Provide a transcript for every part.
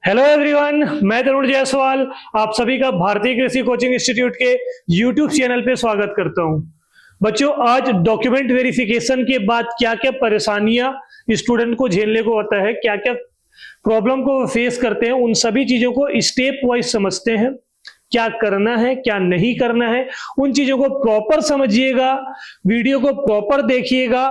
Hello everyone, मैं तरुण जायसवाल आप सभी का भारतीय कृषि कोचिंग इंस्टीट्यूट के यूट्यूब चैनल पे स्वागत करता हूं। बच्चों, आज डॉक्यूमेंट वेरिफिकेशन के बाद क्या क्या परेशानियां स्टूडेंट को झेलने को होता है, क्या क्या प्रॉब्लम को फेस करते हैं, उन सभी चीजों को स्टेप वाइज समझते हैं। क्या करना है, क्या नहीं करना है, उन चीजों को प्रॉपर समझिएगा, वीडियो को प्रॉपर देखिएगा,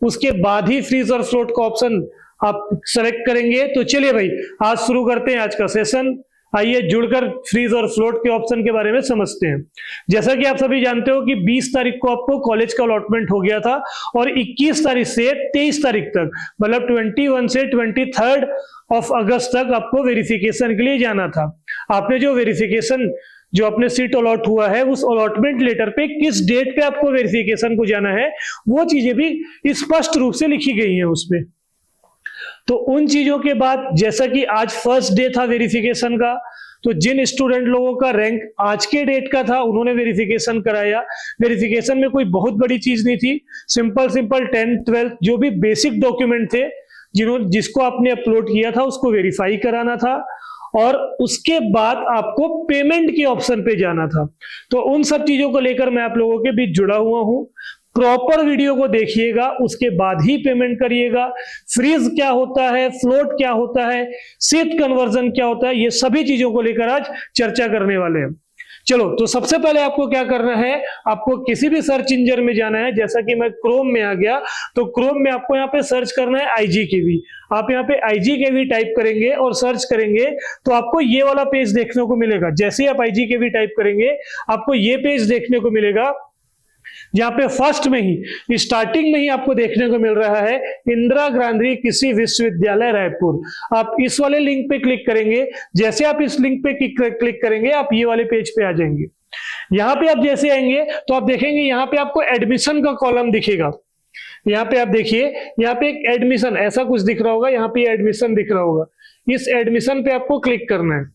उसके बाद ही फ्रीज और फ्लोट का ऑप्शन आप सेलेक्ट करेंगे। तो चलिए भाई, आज शुरू करते हैं आज का सेशन। आइए जुड़कर फ्रीज और फ्लोट के ऑप्शन के बारे में समझते हैं। जैसा कि आप सभी जानते हो कि 20 तारीख को आपको कॉलेज का अलॉटमेंट हो गया था और 21 तारीख से 23 तारीख तक, मतलब 21 से 23 ऑफ अगस्त तक आपको वेरिफिकेशन के लिए जाना था। आपने जो वेरिफिकेशन जो अपने सीट अलॉट हुआ है, उस अलॉटमेंट लेटर पे किस डेट पे आपको वेरिफिकेशन को जाना है, वो चीजें भी स्पष्ट रूप से लिखी गई हैं उसमें। तो उन चीजों के बाद, जैसा कि आज फर्स्ट डे था वेरिफिकेशन का, तो जिन स्टूडेंट लोगों का रैंक आज के डेट का था उन्होंने वेरिफिकेशन कराया। वेरिफिकेशन में कोई बहुत बड़ी चीज नहीं थी, सिंपल 10th 12th जो भी बेसिक डॉक्यूमेंट थे जिसको आपने अपलोड किया था उसको वेरीफाई कराना था और उसके बाद आपको पेमेंट के ऑप्शन पे जाना था। तो उन सब चीजों को लेकर मैं आप लोगों के बीच जुड़ा हुआ हूं। प्रॉपर वीडियो को देखिएगा, उसके बाद ही पेमेंट करिएगा। फ्रीज क्या होता है, फ्लोट क्या होता है, शीट कन्वर्जन क्या होता है, ये सभी चीजों को लेकर आज चर्चा करने वाले हैं। चलो, तो सबसे पहले आपको क्या करना है, आपको किसी भी सर्च इंजन में जाना है। जैसा कि मैं क्रोम में आ गया, तो क्रोम में आपको यहाँ पे सर्च करना है IGKV। आप यहाँ पे IGKV टाइप करेंगे और सर्च करेंगे तो आपको ये वाला पेज देखने को मिलेगा। जैसे ही आप IGKV टाइप करेंगे आपको ये पेज देखने को मिलेगा, जहां पे फर्स्ट में ही, स्टार्टिंग में ही आपको देखने को मिल रहा है इंदिरा गांधी कृषि विश्वविद्यालय रायपुर। आप इस वाले लिंक पे क्लिक करेंगे। जैसे आप इस लिंक पे क्लिक करेंगे आप ये वाले पेज पे आ जाएंगे। यहां पे आप जैसे आएंगे तो आप देखेंगे यहाँ पे आपको एडमिशन का कॉलम दिखेगा। यहाँ पे आप देखिए, यहाँ पे एक एडमिशन ऐसा कुछ दिख रहा होगा, यहाँ पे एडमिशन दिख रहा होगा। इस एडमिशन पे आपको क्लिक करना है।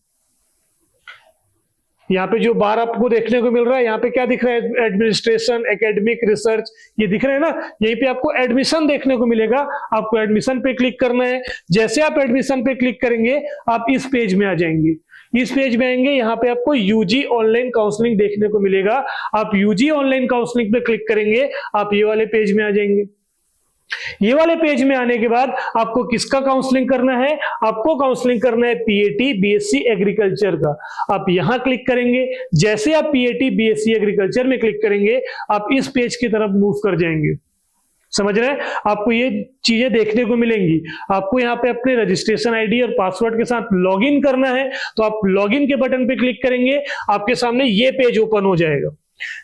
यहाँ पे जो बार आपको देखने को मिल रहा है, यहाँ पे क्या दिख रहा है, एडमिनिस्ट्रेशन, एकेडमिक, रिसर्च, ये दिख रहे हैं ना। यहीं पे आपको एडमिशन देखने को मिलेगा, आपको एडमिशन पे क्लिक करना है। जैसे आप एडमिशन पे क्लिक करेंगे आप इस पेज में आ जाएंगे। इस पेज में आएंगे, यहाँ पे आपको UG ऑनलाइन काउंसलिंग देखने को मिलेगा। आप UG ऑनलाइन काउंसलिंग पे क्लिक करेंगे, आप ये वाले पेज में आ जाएंगे। ये वाले पेज में आने के बाद आपको किसका काउंसलिंग करना है, आपको काउंसलिंग करना है PAT BSc एग्रीकल्चर का। आप यहां क्लिक करेंगे। जैसे आप PAT BSc एग्रीकल्चर में क्लिक करेंगे आप इस पेज की तरफ मूव कर जाएंगे। समझ रहे हैं, आपको ये चीजें देखने को मिलेंगी। आपको यहाँ पे अपने रजिस्ट्रेशन ID और पासवर्ड के साथ लॉगिन करना है, तो आप लॉगिन के बटन पे क्लिक करेंगे, आपके सामने ये पेज ओपन हो जाएगा।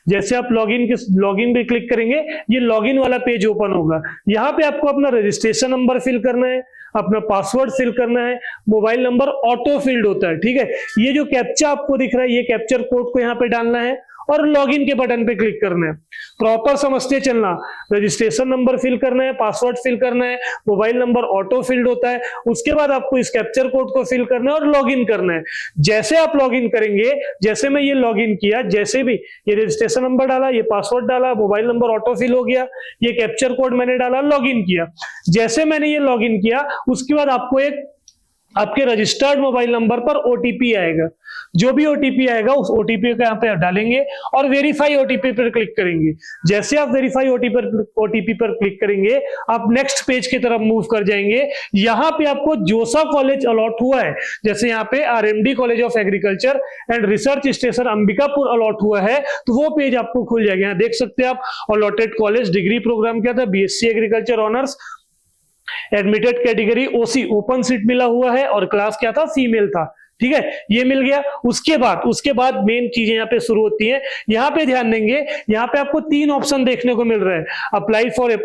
जैसे आप लॉगिन पे क्लिक करेंगे, ये लॉगिन वाला पेज ओपन होगा। यहाँ पे आपको अपना रजिस्ट्रेशन नंबर फिल करना है, अपना पासवर्ड फिल करना है, मोबाइल नंबर ऑटो फिल्ड होता है, ठीक है। ये जो कैप्चा आपको दिख रहा है, ये कैप्चर कोड को यहाँ पे डालना है और लॉगिन के बटन पे क्लिक करना है। प्रॉपर समझते चलना, रजिस्ट्रेशन नंबर फिल करना है, पासवर्ड फिल करना है, मोबाइल नंबर ऑटो फिल्ड होता है। उसके बाद आपको इस कैप्चर कोड को फिल करना है और लॉगिन करना है। जैसे आप लॉगिन करेंगे, जैसे मैं ये लॉगिन किया, जैसे भी ये रजिस्ट्रेशन नंबर डाला, ये पासवर्ड डाला, मोबाइल नंबर ऑटो फिल हो गया, ये कैप्चर कोड मैंने डाला, लॉगिन किया। जैसे मैंने ये लॉगिन किया, उसके बाद आपको एक आपके रजिस्टर्ड मोबाइल नंबर पर OTP आएगा। जो भी OTP आएगा उस OTP को यहाँ पे डालेंगे और वेरीफाई OTP पर क्लिक करेंगे। जैसे आप वेरीफाई OTP पर क्लिक करेंगे आप नेक्स्ट पेज की तरफ मूव कर जाएंगे। यहाँ पे आपको जो सा कॉलेज अलॉट हुआ है, जैसे यहाँ पे RMD college of agriculture and research station Ambikapur allot हुआ है, तो वो पेज आपको खुल जाएगा। यहाँ देख सकते हैं आप, अलॉटेड कॉलेज, डिग्री प्रोग्राम क्या था, BSc agriculture honours, admitted category OC open seat मिला हुआ है और क्लास क्या था, फीमेल था, ठीक है। ये मिल गया। उसके बाद मेन चीजें यहाँ पे शुरू होती हैं। यहाँ पे ध्यान देंगे, यहाँ पे आपको 3 ऑप्शन देखने को मिल रहा है, apply for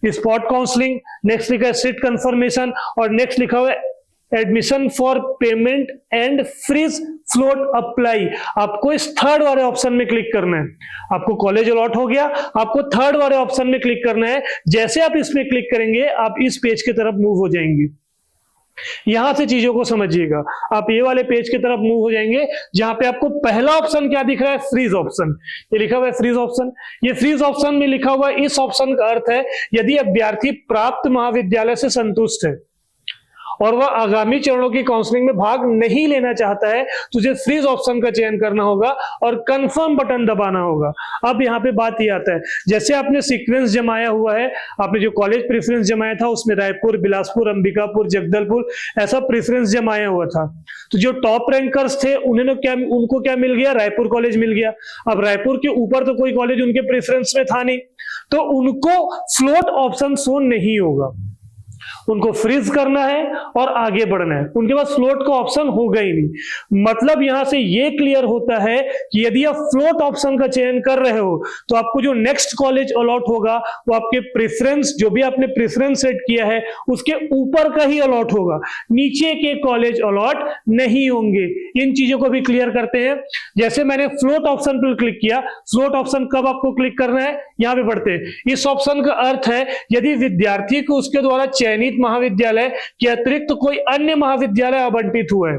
spot counselling, next लिखा है सीट कंफर्मेशन और नेक्स्ट लिखा हुआ है admission for payment and freeze float apply. आपको इस थर्ड वाले ऑप्शन में क्लिक करना है। आपको कॉलेज अलॉट हो गया, आपको थर्ड वाले ऑप्शन में क्लिक करना है। जैसे आप इसमें क्लिक करेंगे आप इस पेज की तरफ मूव हो जाएंगे। यहां से चीजों को समझिएगा, आप ये वाले पेज की तरफ मूव हो जाएंगे जहां पे आपको पहला ऑप्शन क्या दिख रहा है, फ्रीज ऑप्शन। ये लिखा हुआ है फ्रीज ऑप्शन। ये फ्रीज ऑप्शन में लिखा हुआ है, इस ऑप्शन का अर्थ है यदि अभ्यर्थी प्राप्त महाविद्यालय से संतुष्ट है और वह आगामी चरणों की काउंसलिंग में भाग नहीं लेना चाहता है, तुझे फ्रीज ऑप्शन का चयन करना होगा और कंफर्म बटन दबाना होगा। अब यहाँ पे बात ये आता है, जैसे आपने सीक्वेंस जमाया हुआ है, आपने जो कॉलेज प्रेफरेंस जमाया था उसमें रायपुर, बिलासपुर, अंबिकापुर, जगदलपुर ऐसा प्रेफरेंस जमाया हुआ था। तो जो टॉप रैंकर्स थे उनको क्या मिल गया? रायपुर कॉलेज मिल गया। अब रायपुर के ऊपर तो कोई कॉलेज उनके प्रेफरेंस में था नहीं, तो उनको फ्लोट ऑप्शन शो नहीं होगा, उनको फ्रीज करना है और आगे बढ़ना है, उनके पास फ्लोट का ऑप्शन होगा ही नहीं। मतलब यहां से ये क्लियर होता है कि यदि आप फ्लोट ऑप्शन का चयन कर रहे हो तो आपको जो नेक्स्ट कॉलेज अलॉट होगा वो आपके प्रेफरेंस, जो भी आपने प्रेफरेंस सेट किया है उसके ऊपर का ही अलॉट होगा, नीचे के कॉलेज अलॉट नहीं होंगे। इन चीजों को भी क्लियर करते हैं। जैसे मैंने फ्लोट ऑप्शन पर क्लिक किया, फ्लोट ऑप्शन कब आपको क्लिक करना है, यहां पे पढ़ते हैं। इस ऑप्शन का अर्थ है यदि विद्यार्थी को उसके द्वारा चयनित महाविद्यालय के अतिरिक्त कोई अन्य महाविद्यालय आवंटित हुआ है,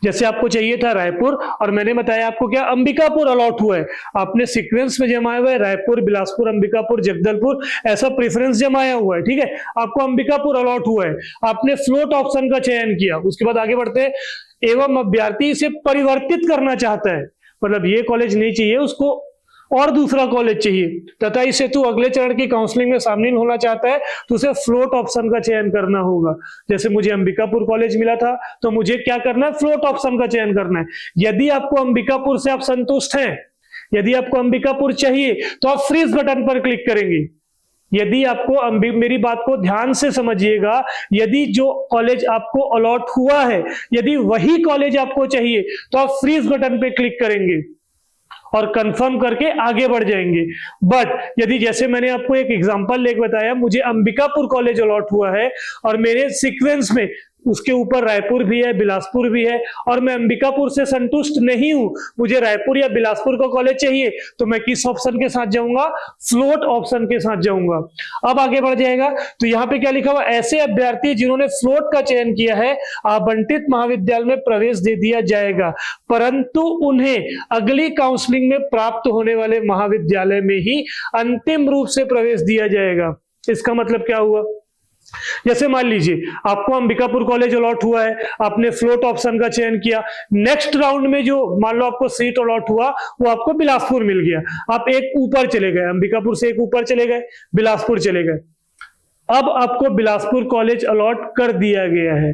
जैसे आपको चाहिए था रायपुर और मैंने बताया आपको क्या अंबिकापुर अलॉट हुआ है, आपने सीक्वेंस में जमाया हुआ है रायपुर, बिलासपुर, अंबिकापुर, जगदलपुर ऐसा प्रेफरेंस जमाया हुआ है, ठीक है, आपको अंबिकापुर अलॉट हुआ है, आपने फ्लोट ऑप्शन का चयन किया। उसके बाद आगे बढ़ते हैं, एवं अभ्यर्थी इसे परिवर्तित करना चाहता है, मतलब ये कॉलेज नहीं चाहिए उसको और दूसरा कॉलेज चाहिए, तथा इसे तू अगले चरण की काउंसलिंग में शामिल होना चाहता है तो उसे फ्लोट ऑप्शन का चयन करना होगा। जैसे मुझे अंबिकापुर कॉलेज मिला था तो मुझे क्या करना है, फ्लोट ऑप्शन का चयन करना है। यदि आपको अंबिकापुर से आप संतुष्ट हैं, यदि आपको अंबिकापुर चाहिए तो आप फ्रीज बटन पर क्लिक करेंगे। यदि आपको मेरी बात को ध्यान से समझिएगा, यदि जो कॉलेज आपको अलॉट हुआ है यदि वही कॉलेज आपको चाहिए तो आप फ्रीज बटन पे क्लिक करेंगे और कंफर्म करके आगे बढ़ जाएंगे। बट यदि जैसे मैंने आपको एक एग्जांपल लेके बताया, मुझे अंबिकापुर कॉलेज अलॉट हुआ है और मेरे सीक्वेंस में उसके ऊपर रायपुर भी है, बिलासपुर भी है और मैं अंबिकापुर से संतुष्ट नहीं हूं, मुझे रायपुर या बिलासपुर का कॉलेज चाहिए, तो मैं किस ऑप्शन के साथ जाऊंगा, फ्लोट ऑप्शन के साथ जाऊंगा। अब आगे बढ़ जाएगा तो यहां पे क्या लिखा हुआ, ऐसे अभ्यर्थी जिन्होंने फ्लोट का चयन किया है आवंटित महाविद्यालय में प्रवेश दे दिया जाएगा, परंतु उन्हें अगली काउंसलिंग में प्राप्त होने वाले महाविद्यालय में ही अंतिम रूप से प्रवेश दिया जाएगा। इसका मतलब क्या हुआ, जैसे मान लीजिए आपको अंबिकापुर कॉलेज अलॉट हुआ है, आपने फ्लोट ऑप्शन का चयन किया, नेक्स्ट राउंड में जो मान लो आपको सीट अलॉट हुआ वो आपको बिलासपुर मिल गया, आप एक ऊपर चले गए, अंबिकापुर से एक ऊपर चले गए, बिलासपुर चले गए। अब आपको बिलासपुर कॉलेज अलॉट कर दिया गया है।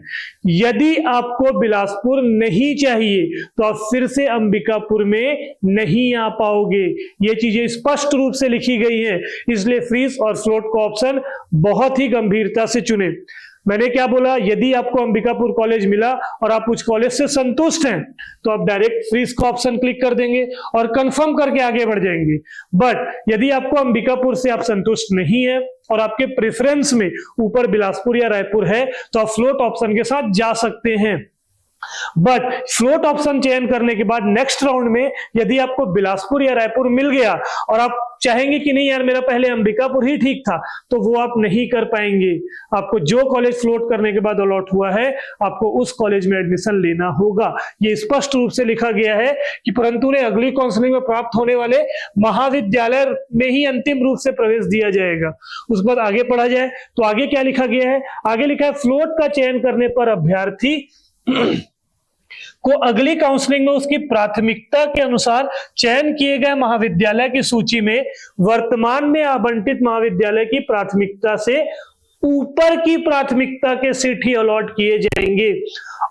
यदि आपको बिलासपुर नहीं चाहिए तो आप फिर से अंबिकापुर में नहीं आ पाओगे, ये चीजें स्पष्ट रूप से लिखी गई हैं, इसलिए फ्रीज और फ्लोट का ऑप्शन बहुत ही गंभीरता से चुने। मैंने क्या बोला, यदि आपको अंबिकापुर कॉलेज मिला और आप उस कॉलेज से संतुष्ट हैं तो आप डायरेक्ट फ्रीज का ऑप्शन क्लिक कर देंगे और कंफर्म करके आगे बढ़ जाएंगे। बट यदि आपको अंबिकापुर से आप संतुष्ट नहीं है और आपके प्रेफरेंस में ऊपर बिलासपुर या रायपुर है तो आप फ्लोट ऑप्शन के साथ जा सकते हैं। बट फ्लोट ऑप्शन चयन करने के बाद नेक्स्ट राउंड में यदि आपको बिलासपुर या रायपुर मिल गया और आप चाहेंगे कि नहीं यार मेरा पहले अंबिकापुर ही ठीक था, तो वो आप नहीं कर पाएंगे। आपको जो कॉलेज फ्लोट करने के बाद अलॉट हुआ है आपको उस कॉलेज में एडमिशन लेना होगा। ये स्पष्ट रूप से लिखा गया है कि परंतु उन्हें अगली काउंसलिंग में प्राप्त होने वाले महाविद्यालय में ही अंतिम रूप से प्रवेश दिया जाएगा। उसके बाद आगे पढ़ा जाए तो आगे क्या लिखा गया है, आगे लिखा है फ्लोट का चयन करने पर अभ्यर्थी को अगली काउंसलिंग में उसकी प्राथमिकता के अनुसार चयन किए गए महाविद्यालय की सूची में वर्तमान में आवंटित महाविद्यालय की प्राथमिकता से ऊपर की प्राथमिकता के सीट ही अलॉट किए जाएंगे।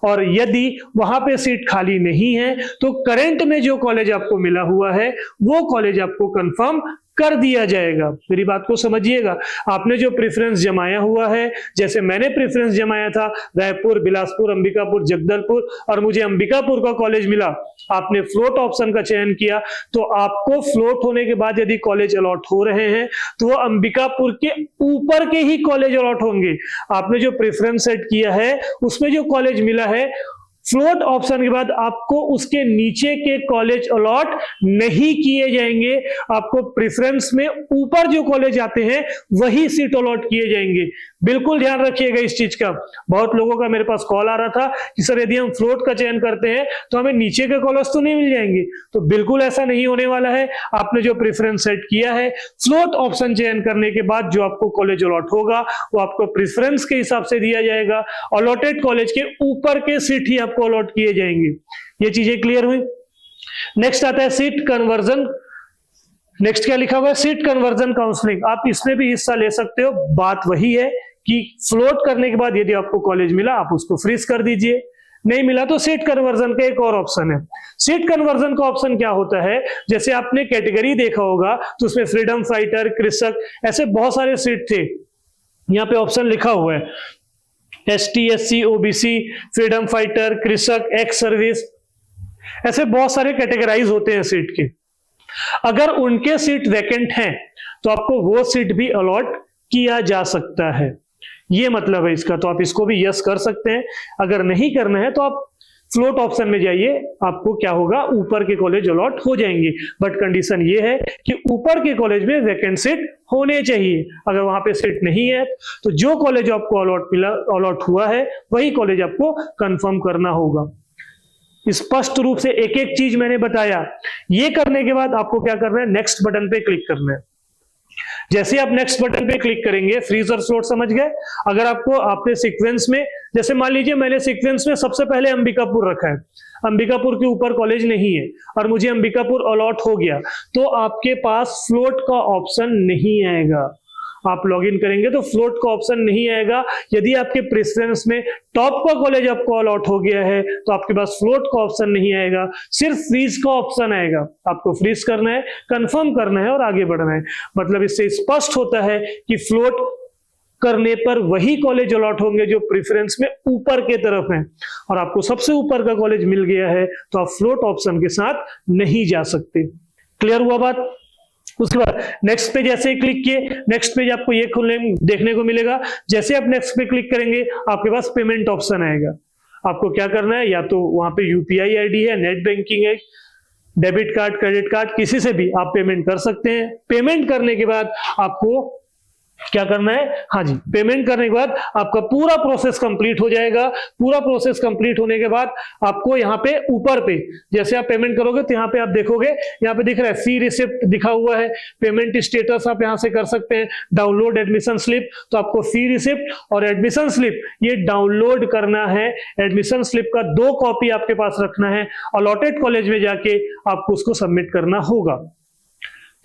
और यदि वहां पे सीट खाली नहीं है तो करंट में जो कॉलेज आपको मिला हुआ है वो कॉलेज आपको कंफर्म कर दिया जाएगा। मेरी बात को समझिएगा, आपने जो प्रेफरेंस जमाया हुआ है, जैसे मैंने प्रेफरेंस जमाया था रायपुर, बिलासपुर, अंबिकापुर, जगदलपुर और मुझे अंबिकापुर का कॉलेज मिला, आपने फ्लोट ऑप्शन का चयन किया तो आपको फ्लोट होने के बाद यदि कॉलेज अलॉट हो रहे हैं तो वो अंबिकापुर के ऊपर के ही कॉलेज अलॉट होंगे। आपने जो प्रेफरेंस सेट किया है उसमें जो कॉलेज मिला है फ्लोट ऑप्शन के बाद आपको उसके नीचे के कॉलेज अलॉट नहीं किए जाएंगे, आपको प्रेफरेंस में ऊपर जो कॉलेज आते हैं वही सीट अलॉट किए जाएंगे। बिल्कुल ध्यान रखिएगा इस चीज का। बहुत लोगों का मेरे पास कॉल आ रहा था कि सर यदि हम फ्लोट का चयन करते हैं तो हमें नीचे के कॉलेज तो नहीं मिल जाएंगे। तो बिल्कुल ऐसा नहीं होने वाला है। आपने जो प्रेफरेंस सेट किया है, फ्लोट ऑप्शन चयन करने के बाद जो आपको कॉलेज अलॉट होगा वो आपको प्रेफरेंस के हिसाब से दिया जाएगा। अलॉटेड कॉलेज के ऊपर के सीट ही आपको अलॉट किए जाएंगे। ये चीजें क्लियर हुई। नेक्स्ट आता है सीट कन्वर्जन। नेक्स्ट क्या लिखा हुआ है? Seat conversion counselling. आप इसमें भी हिस्सा ले सकते हो। बात वही है कि फ्लोट करने के बाद यदि आपको कॉलेज मिला आप उसको फ्रीज कर दीजिए, नहीं मिला तो सीट कन्वर्जन का एक और ऑप्शन है। सीट कन्वर्जन का ऑप्शन क्या होता है? जैसे आपने कैटेगरी देखा होगा तो उसमें फ्रीडम फाइटर, कृषक, ऐसे बहुत सारे सीट थे। यहाँ पे ऑप्शन लिखा हुआ है ST, SC, OBC, freedom fighter, कृषक, एक्स सर्विस, ऐसे बहुत सारे कैटेगराइज होते हैं सीट के। अगर उनके सीट वैकेंट हैं तो आपको वो सीट भी अलॉट किया जा सकता है, ये मतलब है इसका। तो आप इसको भी यस कर सकते हैं। अगर नहीं करना है तो आप फ्लोट ऑप्शन में जाइए, आपको क्या होगा, ऊपर के कॉलेज अलॉट हो जाएंगे। बट कंडीशन ये है कि ऊपर के कॉलेज में वैकेंट सीट होने चाहिए। अगर वहां पे सीट नहीं है तो जो कॉलेज आपको अलॉट हुआ है वही कॉलेज आपको कंफर्म करना होगा। स्पष्ट रूप से एक एक चीज मैंने बताया। ये करने के बाद आपको क्या करना है? नेक्स्ट बटन पे क्लिक करना है। जैसे आप नेक्स्ट बटन पे क्लिक करेंगे, फ्रीज और फ्लोट समझ गए। अगर आपने सीक्वेंस में, जैसे मान लीजिए मैंने सीक्वेंस में सबसे पहले अंबिकापुर रखा है, अंबिकापुर के ऊपर कॉलेज नहीं है और मुझे अंबिकापुर अलॉट हो गया, तो आपके पास फ्लोट का ऑप्शन नहीं आएगा। आप लॉगिन करेंगे तो फ्लोट का ऑप्शन नहीं आएगा। यदि आपके प्रेफरेंस में टॉप का कॉलेज आपको अलॉट हो गया है तो आपके पास फ्लोट का ऑप्शन नहीं आएगा, सिर्फ फ्रीज का ऑप्शन आएगा। आपको फ्रीज करना है, कंफर्म करना है और आगे बढ़ना है। मतलब इससे स्पष्ट होता है कि फ्लोट करने पर वही कॉलेज अलॉट होंगे जो प्रेफरेंस में ऊपर के तरफ है, और आपको सबसे ऊपर का कॉलेज मिल गया है तो आप फ्लोट ऑप्शन के साथ नहीं जा सकते। क्लियर हुआ बात? उसके बाद नेक्स्ट पे जैसे ही क्लिक किए, नेक्स्ट पेज आपको ये खुलने देखने को मिलेगा। जैसे आप नेक्स्ट पे क्लिक करेंगे आपके पास पेमेंट ऑप्शन आएगा। आपको क्या करना है? या तो वहां पे UPI ID है, नेट बैंकिंग है, डेबिट कार्ड, क्रेडिट कार्ड, किसी से भी आप पेमेंट कर सकते हैं। पेमेंट करने के बाद आपको क्या करना है? हाँ जी, पेमेंट करने के बाद आपका पूरा प्रोसेस कंप्लीट हो जाएगा। पूरा प्रोसेस कंप्लीट होने के बाद आपको यहाँ पे ऊपर पे जैसे आप पेमेंट करोगे तो यहाँ पे आप देखोगे, यहाँ पे दिख रहा है फी रिसिप्ट दिखा हुआ है, पेमेंट स्टेटस आप यहाँ से कर सकते हैं, डाउनलोड एडमिशन स्लिप। तो आपको फी रिसिप्ट और एडमिशन स्लिप ये डाउनलोड करना है। एडमिशन स्लिप का 2 कॉपी आपके पास रखना है। अलॉटेड कॉलेज में जाके आपको उसको सबमिट करना होगा।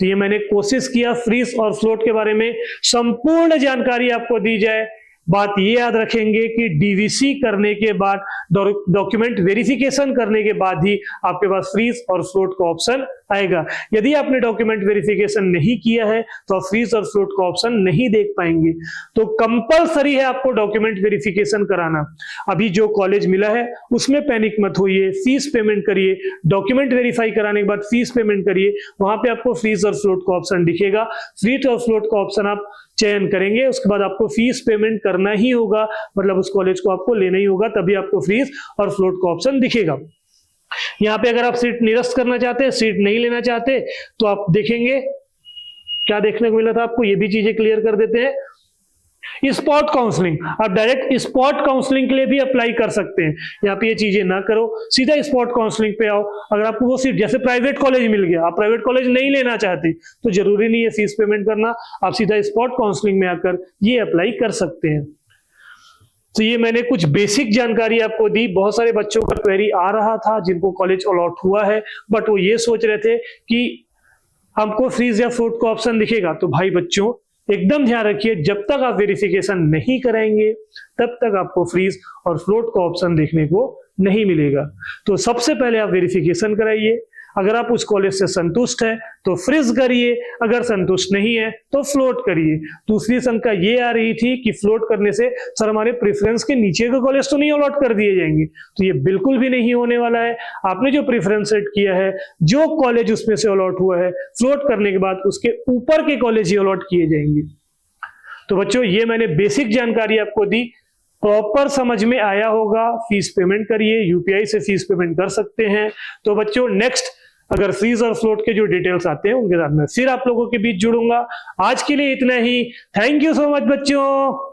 तो ये मैंने कोशिश किया फ्रीज और फ्लोट के बारे में संपूर्ण जानकारी आपको दी जाए। बात ये याद रखेंगे कि डीवीसी करने के बाद, डॉक्यूमेंट वेरिफिकेशन करने के बाद ही आपके पास फ्रीज और फ्लोट का ऑप्शन आएगा। यदि आपने डॉक्यूमेंट वेरिफिकेशन नहीं किया है तो आप फ्रीज और फ्लोट का ऑप्शन नहीं देख पाएंगे। तो कंपलसरी है आपको डॉक्यूमेंट वेरिफिकेशन कराना। अभी जो कॉलेज मिला है उसमें पैनिक मत होइए, फीस पेमेंट करिए, डॉक्यूमेंट वेरीफाई कराने के बाद फीस पेमेंट करिए, वहां पे आपको फ्रीज और फ्लोट का ऑप्शन दिखेगा। फ्रीज और फ्लोट का ऑप्शन आप चयन करेंगे, उसके बाद आपको फीस पेमेंट करना ही होगा, मतलब उस कॉलेज को आपको लेना ही होगा, तभी आपको फ्रीज और फ्लोट का ऑप्शन दिखेगा। यहाँ पे अगर आप सीट निरस्त करना चाहते हैं, सीट नहीं लेना चाहते, तो आप देखेंगे क्या देखने को मिला था आपको, ये भी चीजें क्लियर कर देते हैं। स्पॉट काउंसलिंग, आप डायरेक्ट स्पॉट काउंसलिंग के लिए भी अप्लाई कर सकते हैं। यहाँ पे ये चीजें ना करो, सीधा स्पॉट काउंसलिंग पे आओ। अगर आपको वो सीट, जैसे प्राइवेट कॉलेज मिल गया, आप प्राइवेट कॉलेज नहीं लेना चाहते तो जरूरी नहीं है फीस पेमेंट करना, आप सीधा स्पॉट काउंसलिंग में आकर ये अप्लाई कर सकते हैं। तो ये मैंने कुछ बेसिक जानकारी आपको दी। बहुत सारे बच्चों का क्वेरी आ रहा था जिनको कॉलेज अलॉट हुआ है, बट वो ये सोच रहे थे कि हमको फ्रीज या फ्लोट का ऑप्शन दिखेगा। तो भाई बच्चों एकदम ध्यान रखिए, जब तक आप वेरिफिकेशन नहीं कराएंगे तब तक आपको फ्रीज और फ्लोट का ऑप्शन देखने को नहीं मिलेगा। तो सबसे पहले आप वेरिफिकेशन कराइए। अगर आप उस कॉलेज से संतुष्ट हैं तो फ्रीज करिए, अगर संतुष्ट नहीं है तो फ्लोट करिए। दूसरी शंका ये आ रही थी कि फ्लोट करने से सर हमारे प्रेफरेंस के नीचे के कॉलेज तो नहीं अलॉट कर दिए जाएंगे, तो ये बिल्कुल भी नहीं होने वाला है। आपने जो प्रेफरेंस सेट किया है, जो कॉलेज उसमें से अलॉट हुआ है, फ्लोट करने के बाद उसके ऊपर के कॉलेज ही अलॉट किए जाएंगे। तो बच्चों ये मैंने बेसिक जानकारी आपको दी, प्रॉपर समझ में आया होगा। फीस पेमेंट करिए, यूपीआई से फीस पेमेंट कर सकते हैं। तो बच्चों नेक्स्ट अगर फ्रीज और फ्लोट के जो डिटेल्स आते हैं उनके साथ मैं फिर आप लोगों के बीच जुड़ूंगा। आज के लिए इतना ही। थैंक यू सो मच बच्चों।